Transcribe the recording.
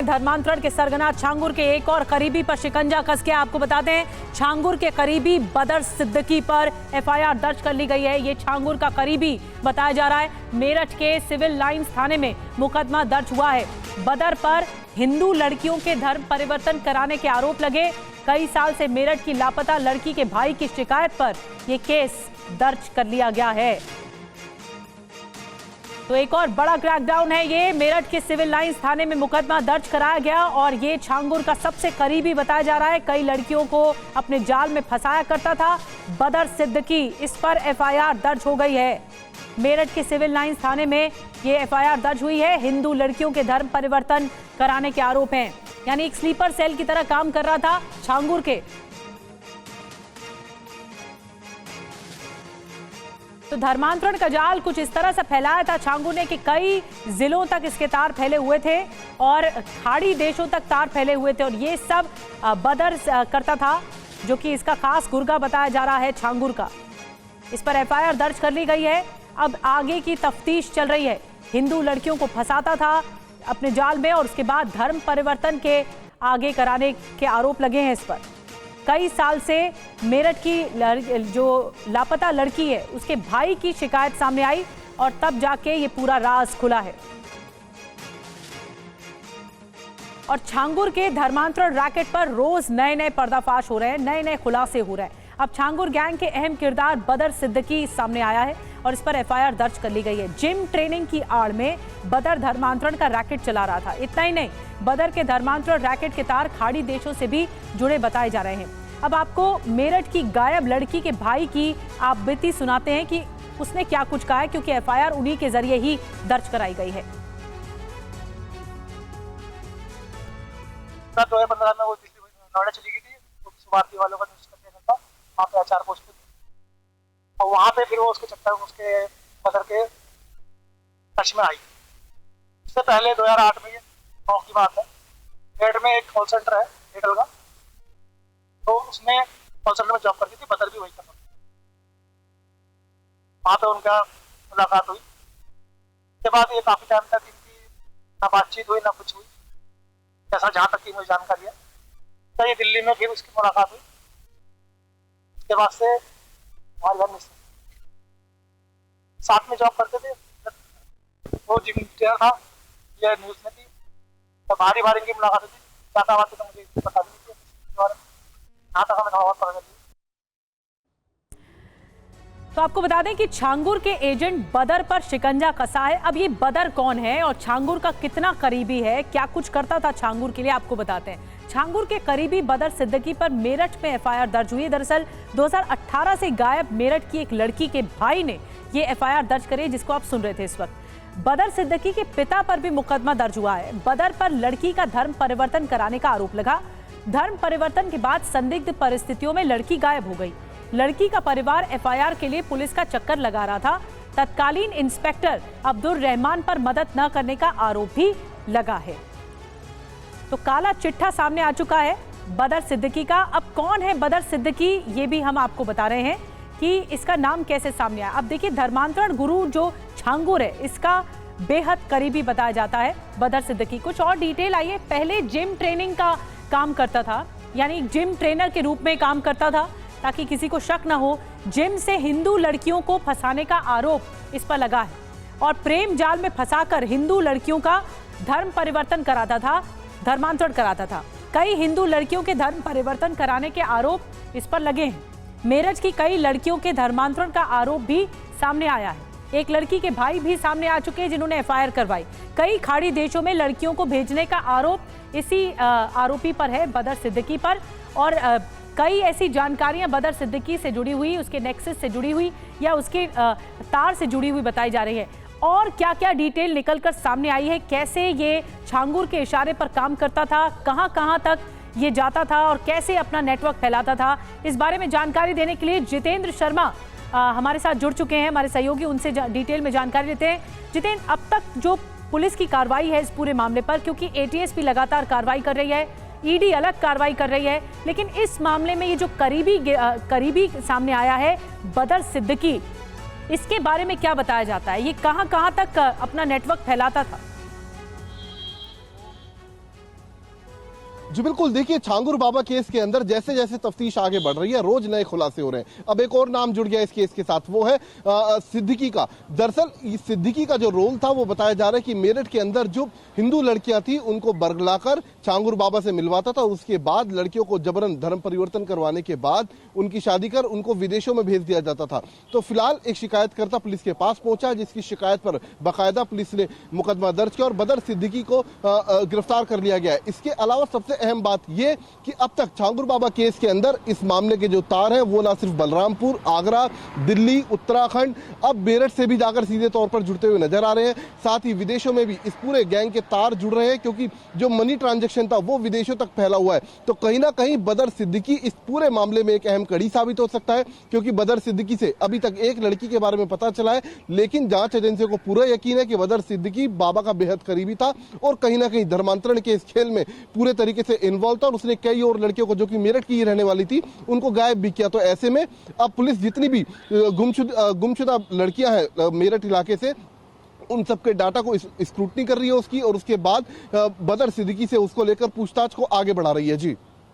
धर्मांतरण के सरगना छांगुर के एक और करीबी पर शिकंजा कस के आपको बताते हैं। छांगुर के करीबी बदर सिद्दीकी पर एफआईआर दर्ज कर ली गई है। ये छांगुर का करीबी बताया जा रहा है। मेरठ के सिविल लाइंस थाने में मुकदमा दर्ज हुआ है। बदर पर हिंदू लड़कियों के धर्म परिवर्तन कराने के आरोप लगे। कई साल से मेरठ की लापता लड़की के भाई की शिकायत पर यह केस दर्ज कर लिया गया है। तो एक और बड़ा क्रैकडाउन है ये। मेरठ के सिविल लाइंस थाने में मुकदमा दर्ज कराया गया और ये छांगुर का सबसे करीबी बताया जा रहा है। कई लड़कियों को अपने जाल में फंसाया करता था बदर सिद्दीकी। इस पर एफआईआर दर्ज हो गई है। मेरठ के सिविल लाइंस थाने में ये एफआईआर दर्ज हुई है। हिंदू लड़कियों के धर्म परिवर्तन कराने के आरोप हैं। यानी एक स्लीपर सेल की तरह काम कर रहा था छांगुर के। तो धर्मांतरण का जाल कुछ इस तरह से फैलाया था छांगुर ने कि कई जिलों तक इसके तार फैले हुए थे और खाड़ी देशों तक तार फैले हुए थे और ये सब बदर करता था, जो कि इसका खास गुर्गा बताया जा रहा है छांगुर का। इस पर एफआईआर दर्ज कर ली गई है। अब आगे की तफ्तीश चल रही है। हिंदू लड़कियों को फंसाता था अपने जाल में और उसके बाद धर्म परिवर्तन के आगे कराने के आरोप लगे हैं इस पर। कई साल से मेरठ की जो लापता लड़की है उसके भाई की शिकायत सामने आई और तब जाके ये पूरा राज खुला है। और छांगुर के धर्मांतरण रैकेट पर रोज नए नए पर्दाफाश हो रहे हैं, नए नए खुलासे हो रहे हैं। अब छांगुर गैंग के अहम किरदार बदर सिद्दीकी सामने आया है और इस पर एफआईआर दर्ज कर ली गई है। जिम ट्रेनिंग की आड़ में बदर धर्मांतरण का रैकेट चला रहा था। इतना ही नहीं, बदर के धर्मांतरण रैकेट के तार खाड़ी देशों से भी जुड़े बताए जा रहे हैं। अब आपको मेरठ की गायब लड़की के भाई की आप बीती सुनाते हैं कि उसने क्या कुछ कहा है, क्योंकि एफआईआर उन्हीं के जरिए ही दर्ज कराई गई है। 2015 में वो दिल्ली नोएडा चली गई थी, तो भारती वालों का न्यूज करने था, वहाँ पे आचार पोस्ट थी और वहाँ पे फिर वो उसके चक्कर में उसके मदर के टच में आई। इससे पहले 2008 में, ये 9 की बात है, मेरठ में एक कॉल सेंटर है एयरटेल का, तो उसमें कॉल सेंटर में जॉब करती थी, बदर भी वही करता था। वहाँ पे उनका मुलाकात हुई। उसके बाद ये काफी टाइम तक इनकी ना बातचीत हुई ना कुछ हुई, ऐसा जहाँ तक की मुझे जानकारी है। तो ये दिल्ली में फिर उसकी मुलाकात हुई। उसके बाद से हमारे घर में साथ में जॉब करते थे। वो जिम ट्रेनर था, ये न्यूज में थी, तो भारी भारी की मुलाकात हुई। क्या बात तो मुझे पता भी नहीं थी। तो आपको बता दें कि छांगुर के एजेंट बदर पर शिकंजा कसा है। अब ये बदर कौन है और छांगुर का कितना करीबी है, क्या कुछ करता था छांगुर के लिए, आपको बताते हैं। छांगुर के करीबी बदर सिद्दीकी पर मेरठ में एफआईआर दर्ज हुई है। दरअसल 2018 से गायब मेरठ की एक लड़की के भाई ने ये एफआईआर दर्ज करी है, जिसको आप सुन रहे थे इस वक्त। बदर सिद्दीकी के पिता पर भी मुकदमा दर्ज हुआ है। बदर पर लड़की का धर्म परिवर्तन कराने का आरोप लगा। धर्म परिवर्तन के बाद संदिग्ध परिस्थितियों में लड़की गायब हो गई। लड़की का परिवार एफआईआर के लिए पुलिस का चक्कर लगा रहा था। तत्कालीन इंस्पेक्टर अब्दुल रहमान पर मदद न करने का आरोप भी लगा है। तो काला चिट्ठा सामने आ चुका है बदर सिद्दीकी का। अब कौन है बदर सिद्दीकी, ये भी हम आपको बता रहे हैं कि इसका नाम कैसे सामने आया। अब देखिए, धर्मांतरण गुरु जो छांगुर है, इसका बेहद करीबी बताया जाता है बदर सिद्दीकी। कुछ और डिटेल आइए। पहले जिम ट्रेनिंग का काम करता था, यानी जिम ट्रेनर के रूप में काम करता था ताकि किसी को शक ना हो। जिम से हिंदू लड़कियों को फंसाने का आरोप इस पर लगा है और प्रेम जाल में फंसाकर हिंदू लड़कियों का धर्म परिवर्तन कराता था, धर्मांतरण कराता था। कई हिंदू लड़कियों के धर्म परिवर्तन कराने के आरोप इस पर लगे हैं। मेरठ की कई लड़कियों के धर्मांतरण का आरोप भी सामने आया है। एक लड़की के भाई भी सामने आ चुके हैं जिन्होंने एफआईआर करवाई। कई खाड़ी देशों में लड़कियों को भेजने का आरोप इसी आरोपी पर है, बदर सिद्दीकी पर। और कई ऐसी जानकारियां बदर सिद्दीकी से जुड़ी हुई, उसके नेक्सस से जुड़ी हुई या उसके तार से जुड़ी हुई बताई जा रही है। और क्या क्या डिटेल निकलकर सामने आई है, कैसे ये छांगुर के इशारे पर काम करता था, कहां कहां तक ये जाता था और कैसे अपना नेटवर्क फैलाता था, इस बारे में जानकारी देने के लिए जितेंद्र शर्मा हमारे साथ जुड़ चुके हैं, हमारे सहयोगी। उनसे डिटेल में जानकारी लेते हैं। जितेंद्र, अब तक जो पुलिस की कार्रवाई है इस पूरे मामले पर, क्योंकि एटीएस भी लगातार कार्रवाई कर रही है, ईडी अलग कार्रवाई कर रही है, लेकिन इस मामले में ये जो करीबी सामने आया है बदर सिद्दीकी, इसके बारे में क्या बताया जाता है? ये कहां कहां तक अपना नेटवर्क फैलाता था? जी बिल्कुल, देखिए छांगुर बाबा केस के अंदर जैसे जैसे तफ्तीश आगे बढ़ रही है, रोज नए खुलासे हो रहे हैं। अब एक और नाम जुड़ गया इस केस के साथ, वो है सिद्दीकी का। दरअसल सिद्दीकी का जो रोल था वो बताया जा रहा है कि मेरठ के अंदर जो हिंदू लड़कियां थी उनको बरगलाकर छांगुर बाबा से मिलवाता था, उसके बाद लड़कियों को जबरन धर्म परिवर्तन करवाने के बाद उनकी शादी कर उनको विदेशों में भेज दिया जाता था। तो फिलहाल एक शिकायतकर्ता पुलिस के पास पहुंचा, जिसकी शिकायत पर बाकायदा पुलिस ने मुकदमा दर्ज किया और बदर सिद्दीकी को गिरफ्तार कर लिया गया है। इसके अलावा सबसे अहम बात यह कि अब तक छांगुर बाबा केस के अंदर इस मामले के जो तार हैं वो ना सिर्फ बलरामपुर, आगरा, दिल्ली, उत्तराखंड, अब मेरठ से भी जाकर सीधे तौर पर जुड़ते हुए नजर आ रहे हैं। साथ ही विदेशों में भी इस पूरे गैंग के तार जुड़ रहे हैं, क्योंकि जो मनी ट्रांजैक्शन था वो विदेशों तक फैला हुआ है। तो कहीं ना कहीं बदर सिद्दीकी इस पूरे मामले में एक अहम कड़ी साबित हो सकता है, क्योंकि बदर सिद्दीकी से अभी तक एक लड़की के बारे में पता चला है, लेकिन जांच एजेंसियों को पूरा यकीन है कि बदर सिद्दीकी बाबा का बेहद करीबी था और कहीं ना कहीं धर्मांतरण के इस खेल में पूरे तरीके से इन्वॉल्व था और उसने कई और लड़कियों को जो कि मेरठ की ही रहने वाली थी उनको गायब भी किया। तो ऐसे में अब पुलिस जितनी भी गुमशुदा लड़कियां हैं मेरठ इलाके से, उन सबके डाटा को स्क्रूटनी कर रही है उसकी, और उसके बाद बदर सिद्दीकी से उसको लेकर पूछताछ को आगे बढ़ा रही है। जी।